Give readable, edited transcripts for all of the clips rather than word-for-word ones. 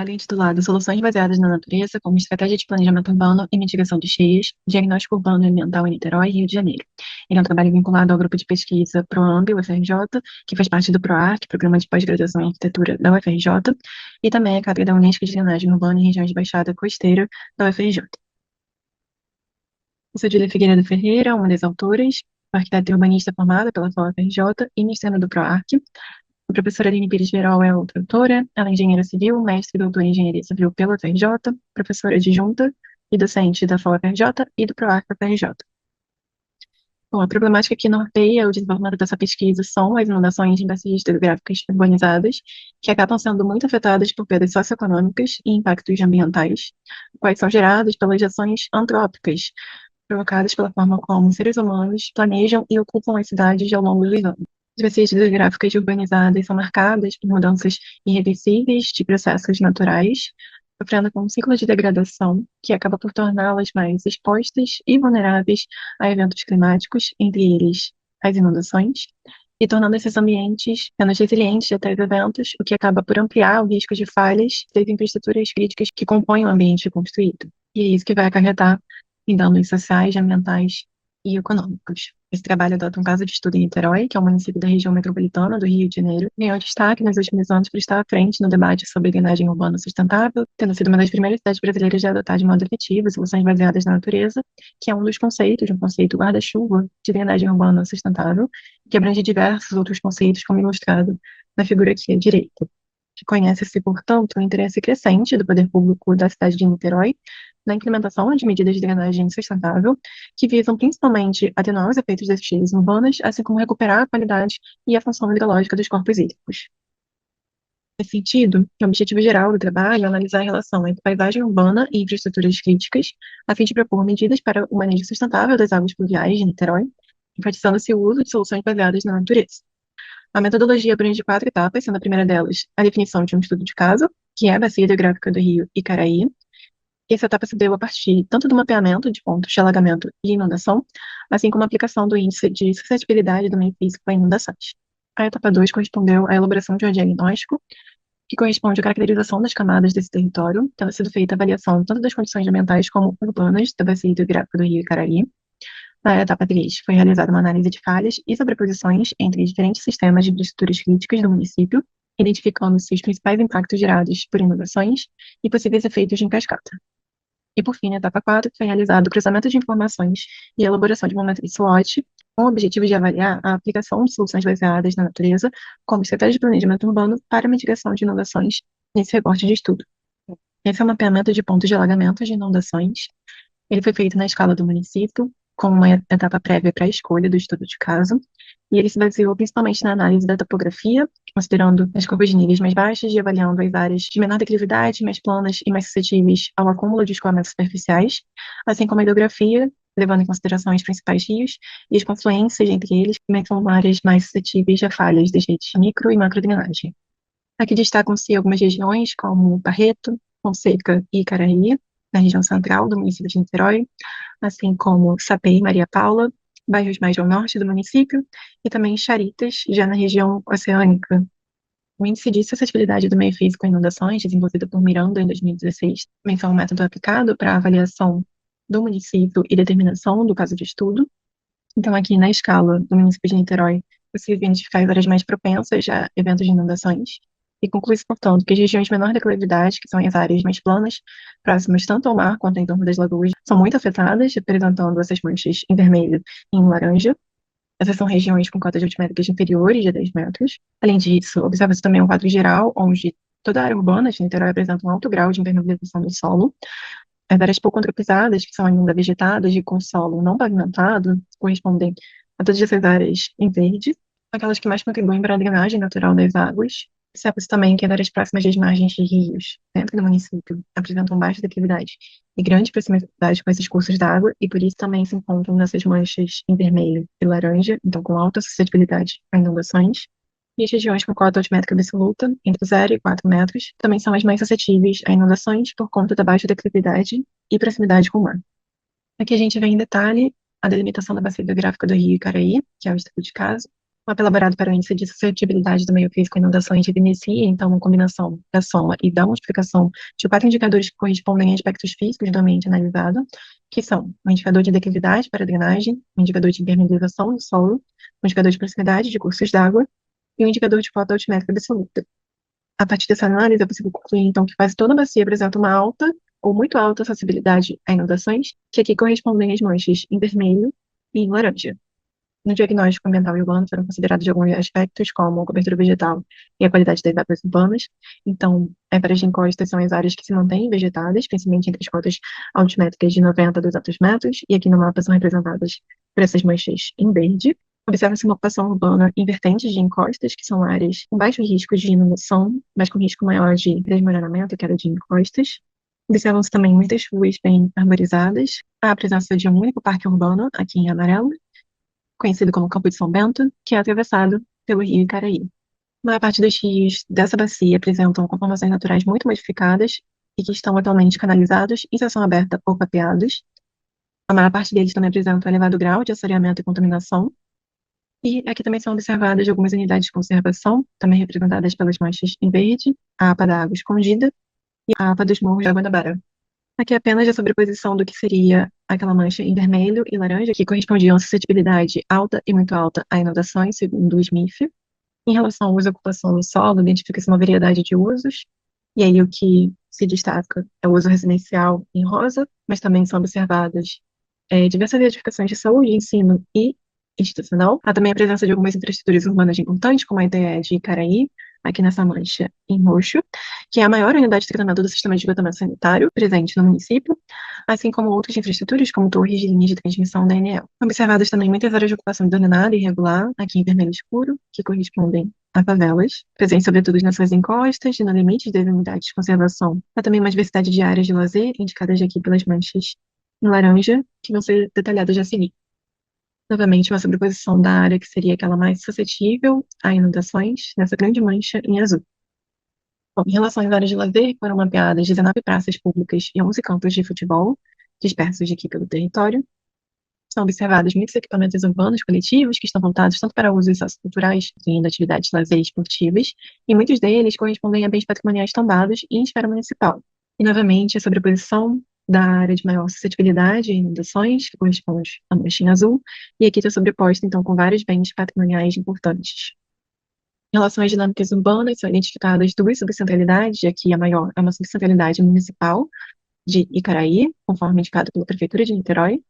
trabalho intitulado Soluções Baseadas na Natureza como Estratégia de Planejamento Urbano e Mitigação de Cheias, Diagnóstico Urbano e Ambiental em Niterói, Rio de Janeiro. Ele é um trabalho vinculado ao grupo de pesquisa PROAMB, UFRJ, que faz parte do PROARC, Programa de Pós-Graduação em Arquitetura da UFRJ, e também a Cátedra da Unesco de Drenagem Urbana em Regiões de Baixada Costeira da UFRJ. Eu sou Júlia Figueiredo Ferreira, uma das autoras, arquiteta e urbanista formada pela UFRJ e mestranda do PROARC. A professora Aline Pires Verol é outra autora, ela é engenheira civil, mestre e doutora em engenharia civil pela UFRJ, professora adjunta e docente da FAU-UFRJ e do PROAC UFRJ. Bom, a problemática que norteia o desenvolvimento dessa pesquisa são as inundações em bacias hidrográficas urbanizadas, que acabam sendo muito afetadas por perdas socioeconômicas e impactos ambientais, quais são gerados pelas ações antrópicas, provocadas pela forma como seres humanos planejam e ocupam as cidades ao longo dos anos. As bacias hidrográficas urbanizadas são marcadas por mudanças irreversíveis de processos naturais, sofrendo com um ciclo de degradação que acaba por torná-las mais expostas e vulneráveis a eventos climáticos, entre eles as inundações, e tornando esses ambientes menos resilientes a tais eventos, o que acaba por ampliar o risco de falhas das infraestruturas críticas que compõem o ambiente construído. E é isso que vai acarretar em danos sociais, ambientais e econômicos. Esse trabalho adota um caso de estudo em Niterói, que é um município da região metropolitana do Rio de Janeiro, ganhou destaque nos últimos anos por estar à frente no debate sobre drenagem urbana sustentável, tendo sido uma das primeiras cidades brasileiras a adotar de modo efetivo soluções baseadas na natureza, que é um dos conceitos, um conceito guarda-chuva de drenagem urbana sustentável, que abrange diversos outros conceitos, como ilustrado na figura aqui à direita. Reconhece-se, portanto, o interesse crescente do poder público da cidade de Niterói na implementação de medidas de drenagem sustentável, que visam principalmente atenuar os efeitos das cheias urbanas, assim como recuperar a qualidade e a função hidrológica dos corpos hídricos. Nesse sentido, o objetivo geral do trabalho é analisar a relação entre paisagem urbana e infraestruturas críticas, a fim de propor medidas para o manejo sustentável das águas pluviais de Niterói, enfatizando-se o uso de soluções baseadas na natureza. A metodologia abrange 4 etapas, sendo a primeira delas a definição de um estudo de caso, que é a bacia hidrográfica do Rio Icaraí. Essa etapa se deu a partir tanto do mapeamento de pontos de alagamento e inundação, assim como a aplicação do índice de suscetibilidade do meio físico a inundações. A etapa 2 correspondeu à elaboração de um diagnóstico, que corresponde à caracterização das camadas desse território, tendo sido feita a avaliação tanto das condições ambientais como urbanas da bacia hidrográfica do Rio Icaraí. Na etapa 3, foi realizada uma análise de falhas e sobreposições entre diferentes sistemas de infraestruturas críticas do município, identificando-se os principais impactos gerados por inundações e possíveis efeitos em cascata. E, por fim, na etapa 4, foi realizado o cruzamento de informações e a elaboração de uma matriz SWOT, com o objetivo de avaliar a aplicação de soluções baseadas na natureza como estratégia de planejamento urbano para a mitigação de inundações nesse recorte de estudo. Esse é o mapeamento de pontos de alagamento de inundações. Ele foi feito na escala do município, com uma etapa prévia para a escolha do estudo de caso, e ele se baseou principalmente na análise da topografia, considerando as curvas de níveis mais baixas e avaliando as áreas de menor declividade, mais planas e mais suscetíveis ao acúmulo de escoamentos superficiais, assim como a hidrografia, levando em consideração os principais rios e as confluências entre eles, que também são áreas mais suscetíveis a falhas das redes micro e macrodrenagem. Aqui destacam-se algumas regiões, como Barreto, Fonseca e Icaraí, na região central do município de Niterói, assim como Sapé e Maria Paula, bairros mais ao norte do município, e também Charitas, já na região oceânica. O índice de suscetibilidade do meio físico a inundações, desenvolvido por Miranda em 2016, também foi um método aplicado para a avaliação do município e determinação do caso de estudo. Então, aqui na escala do município de Niterói, é possível identificar as áreas mais propensas a eventos de inundações, e conclui-se, portanto, que as regiões de menor declividade, que são as áreas mais planas, próximas tanto ao mar quanto em torno das lagoas, são muito afetadas, apresentando essas manchas em vermelho e em laranja. Essas são regiões com cotas altimétricas inferiores de 10 metros. Além disso, observa-se também um quadro geral, onde toda a área urbana de Niterói apresenta um alto grau de impermeabilização do solo. As áreas pouco antropizadas, que são ainda vegetadas e com solo não pavimentado, correspondem a todas essas áreas em verde, aquelas que mais contribuem para a drenagem natural das águas. Observa-se também que as áreas próximas das margens de rios, dentro do município, apresentam baixa declividade e grande proximidade com esses cursos d'água, e por isso também se encontram nessas manchas em vermelho e laranja, então com alta suscetibilidade a inundações. E as regiões com cota altimétrica absoluta, entre 0 e 4 metros, também são as mais suscetíveis a inundações por conta da baixa declividade e proximidade com o mar. Aqui a gente vê em detalhe a delimitação da bacia hidrográfica do Rio Icaraí, que é o estudo de caso, mapa elaborado para o índice de suscetibilidade do meio físico a inundações evidencia, então, uma combinação da soma e da multiplicação de quatro indicadores que correspondem a aspectos físicos do ambiente analisado, que são o indicador de declividade para drenagem, o indicador de impermeabilização do solo, o indicador de proximidade de cursos d'água e o indicador de cota altimétrica absoluta. A partir dessa análise, é possível concluir, então, que quase toda a bacia apresenta uma alta ou muito alta acessibilidade a inundações, que aqui correspondem às manchas em vermelho e em laranja. No diagnóstico ambiental e urbano foram considerados alguns aspectos, como a cobertura vegetal e a qualidade das áreas urbanas. Então, áreas de encostas são as áreas que se mantêm vegetadas, principalmente entre as cotas altimétricas de 90 a 200 metros, e aqui no mapa são representadas por essas manchas em verde. Observa-se uma ocupação urbana em vertentes de encostas, que são áreas com baixo risco de inundação, mas com risco maior de desmoronamento e queda de encostas. Observam-se também muitas ruas bem arborizadas, a presença de um único parque urbano, aqui em amarelo, conhecido como Campo de São Bento, que é atravessado pelo rio Icaraí. A maior parte dos rios dessa bacia apresentam conformações naturais muito modificadas e que estão atualmente canalizados, em seção aberta ou capeados. A maior parte deles também apresenta um elevado grau de assoreamento e contaminação. E aqui também são observadas algumas unidades de conservação, também representadas pelas manchas em verde, a APA da Água Escondida e a APA dos Morros da Guanabara. Aqui é apenas a sobreposição do que seria aquela mancha em vermelho e laranja, que correspondiam a suscetibilidade alta e muito alta a inundações, segundo o Smith. Em relação ao uso e ocupação do solo, identifica-se uma variedade de usos, e aí o que se destaca é o uso residencial em rosa, mas também são observadas diversas edificações de saúde, ensino e institucional. Há também a presença de algumas infraestruturas urbanas importantes, como a IDE de Icaraí, aqui nessa mancha em roxo, que é a maior unidade de tratamento do sistema de esgotamento sanitário presente no município, assim como outras infraestruturas, como torres de linhas de transmissão da ANEEL. Observadas também muitas áreas de ocupação desordenada e irregular, aqui em vermelho escuro, que correspondem a favelas, presentes sobretudo nas suas encostas e no limite das unidades de conservação. Há também uma diversidade de áreas de lazer, indicadas aqui pelas manchas em laranja, que vão ser detalhadas a seguir. Novamente, uma sobreposição da área que seria aquela mais suscetível a inundações, nessa grande mancha em azul. Bom, em relação às áreas de lazer, foram mapeadas 19 praças públicas e 11 campos de futebol, dispersos aqui pelo território. São observados muitos equipamentos urbanos coletivos que estão voltados tanto para usos socioculturais, incluindo atividades de lazer e esportivas, e muitos deles correspondem a bens patrimoniais tombados em esfera municipal. E, novamente, a sobreposição da área de maior suscetibilidade a inundações, que corresponde à mancha em azul, e aqui está sobreposta, então, com vários bens patrimoniais importantes. Em relação às dinâmicas urbanas, são identificadas duas subcentralidades, aqui a maior é uma subcentralidade municipal de Icaraí, conforme indicado pela Prefeitura de Niterói,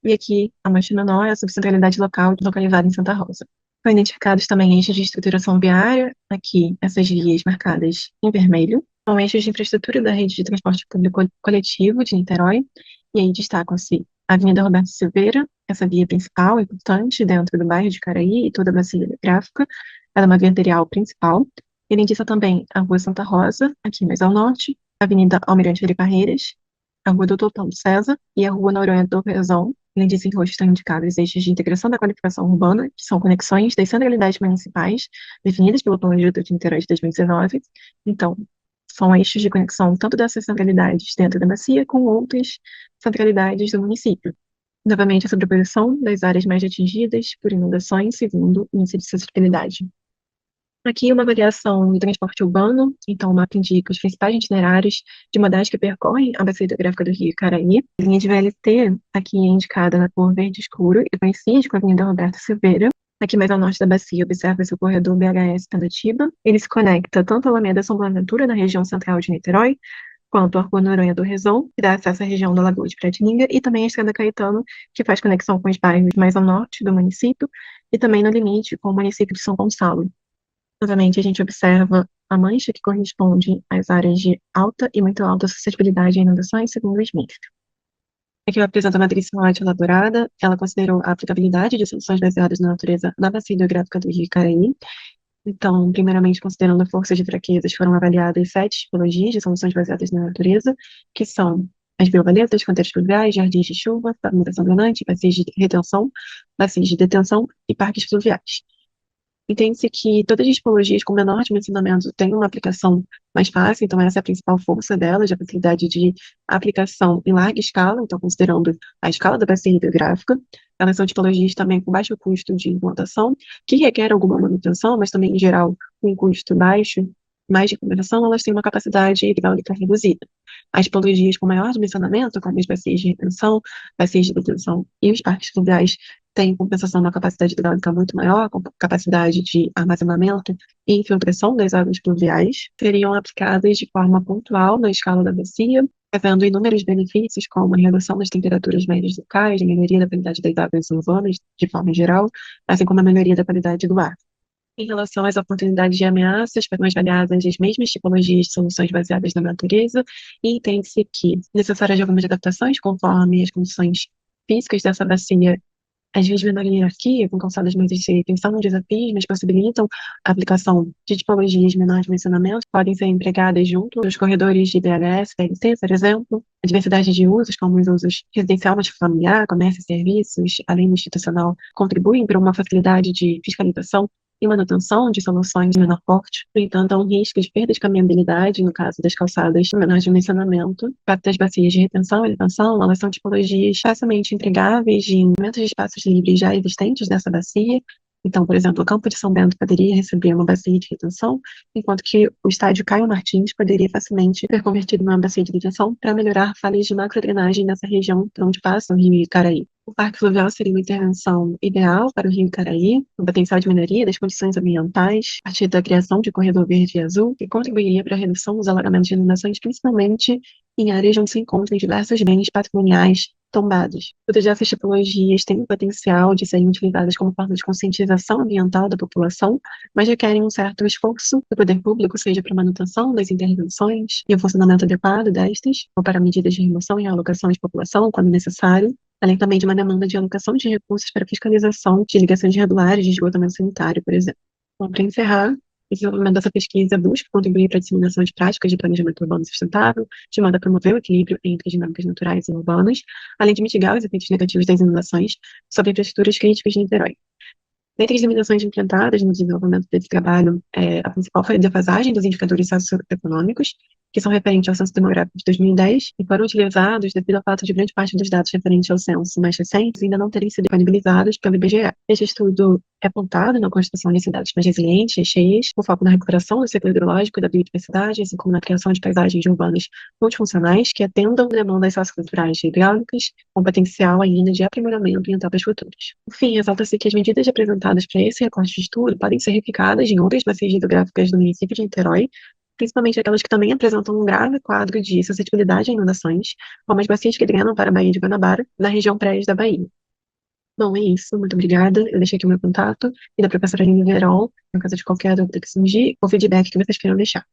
e aqui a mancha menor é a subcentralidade local localizada em Santa Rosa. Foram identificados também eixos de estruturação viária, aqui essas vias marcadas em vermelho, são eixos de infraestrutura da rede de transporte público coletivo de Niterói, e aí destacam-se a Avenida Roberto Silveira, essa via principal, importante, dentro do bairro de Caraí e toda a bacia gráfica, ela é uma via arterial principal. Ele indica também a Rua Santa Rosa, aqui mais ao norte, a Avenida Almirante Eli Parreiras, a Rua Doutor Paulo César e a Rua Noronha do Rezão. Além disso, em roxo estão indicados eixos de integração da qualificação urbana, que são conexões das centralidades municipais, definidas pelo Plano Diretor de Niterói de 2019. Então, são eixos de conexão tanto dessas centralidades dentro da bacia com outras centralidades do município. Novamente, a sobreposição das áreas mais atingidas por inundações, segundo o índice de suscetibilidade. Aqui uma avaliação do transporte urbano, então o mapa indica os principais itinerários de modais que percorrem a bacia hidrográfica do Rio Icaraí. A linha de VLT, aqui é indicada na cor verde escuro e coincide com a Avenida Roberto Silveira. Aqui mais ao norte da bacia, observa-se o corredor BHS Tandatiba. Ele se conecta tanto à Alameda São Boaventura, na região central de Niterói, quanto à Rua Noronha do Rezão, que dá acesso à região da Lagoa de Piratininga, e também a Estrada Caetano, que faz conexão com os bairros mais ao norte do município, e também no limite com o município de São Gonçalo. Novamente, a gente observa a mancha que corresponde às áreas de alta e muito alta suscetibilidade a inundações, segundo o Smith. Aqui eu apresento a matriz SWOT elaborada. Ela considerou a aplicabilidade de soluções baseadas na natureza na bacia hidrográfica do Rio Icaraí. Então, primeiramente, considerando forças e fraquezas, foram avaliadas 7 tipologias de soluções baseadas na natureza, que são as biovaletas, canteiros fluviais, jardins de chuva, fragmentação drenante, bacias de retenção, bacias de detenção e parques fluviais. Entende-se que todas as tipologias com menor dimensionamento têm uma aplicação mais fácil, então essa é a principal força delas, a facilidade de aplicação em larga escala, então considerando a escala da bacia hidrográfica. Elas são tipologias também com baixo custo de implantação, que requer alguma manutenção, mas também, em geral, com um custo baixo, mais de compensação, elas têm uma capacidade hidráulica reduzida. As tipologias com maior dimensionamento, como as bacias de retenção, bacias de detenção e os parques fluviais, tem compensação na capacidade hidráulica muito maior, com capacidade de armazenamento e infiltração das águas pluviais, seriam aplicadas de forma pontual na escala da bacia, trazendo inúmeros benefícios, como a redução das temperaturas médias locais, a melhoria da qualidade das águas urbanas, de forma geral, assim como a melhoria da qualidade do ar. Em relação às oportunidades de ameaças, foram avaliadas as mesmas tipologias de soluções baseadas na natureza, e entende-se que necessárias algumas adaptações conforme as condições físicas dessa bacia, às vezes menor em hierarquia, com calçadas mais estreitas, são desafios, mas possibilitam a aplicação de tipologias de menor dimensionamento, podem ser empregadas junto aos corredores de BLS, PLC, por exemplo. A diversidade de usos, como os usos residencial, mas familiar, comércio e serviços, além do institucional, contribuem para uma facilidade de fiscalização e manutenção de soluções de menor porte. No entanto, há um risco de perda de caminhabilidade no caso das calçadas de menor dimensionamento. O fato das bacias de retenção e detenção, elas são tipologias facilmente entregáveis em momentos de espaços livres já existentes dessa bacia. Então, por exemplo, o Campo de São Bento poderia receber uma bacia de retenção, enquanto que o estádio Caio Martins poderia facilmente ser convertido numa bacia de detenção para melhorar falhas de macrodrenagem nessa região por onde passa o Rio Icaraí. O Parque Fluvial seria uma intervenção ideal para o Rio Icaraí, com potencial de melhoria das condições ambientais, a partir da criação de corredor verde e azul, que contribuiria para a redução dos alagamentos e inundações, principalmente em áreas onde se encontram diversos bens patrimoniais tombados. Todas essas tipologias têm o potencial de serem utilizadas como forma de conscientização ambiental da população, mas requerem um certo esforço do poder público, seja para a manutenção das intervenções e o funcionamento adequado destas, ou para medidas de remoção e alocação de população, quando necessário, além também de uma demanda de alocação de recursos para fiscalização de ligações irregulares de esgotamento sanitário, por exemplo. Bom, para encerrar, o desenvolvimento dessa pesquisa busca contribuir para a disseminação de práticas de planejamento urbano sustentável, de modo a promover o equilíbrio entre as dinâmicas naturais e urbanas, além de mitigar os efeitos negativos das inundações sobre infraestruturas críticas de Niterói. Dentre as limitações enfrentadas no desenvolvimento desse trabalho, a principal foi a defasagem dos indicadores socioeconômicos, que são referentes ao censo demográfico de 2010 e foram utilizados devido ao fato de grande parte dos dados referentes ao censo mais recentes ainda não terem sido disponibilizados pelo IBGE. Este estudo é apontado na construção de cidades mais resilientes e cheias, com foco na recuperação do ciclo hidrológico e da biodiversidade, assim como na criação de paisagens urbanas multifuncionais que atendam demandas socioculturais e hidráulicas, com potencial ainda de aprimoramento em etapas futuras. Por fim, ressalta-se que as medidas apresentadas para esse recorte de estudo podem ser replicadas em outras bacias hidrográficas do município de Niterói, principalmente aquelas que também apresentam um grave quadro de suscetibilidade a inundações, como as bacias que drenam para a Baía de Guanabara, na região praias da Bahia. Bom, é isso. Muito obrigada. Eu deixei aqui o meu contato e da professora Aline Verol, no caso de qualquer dúvida que surgir, ou feedback que vocês queiram deixar.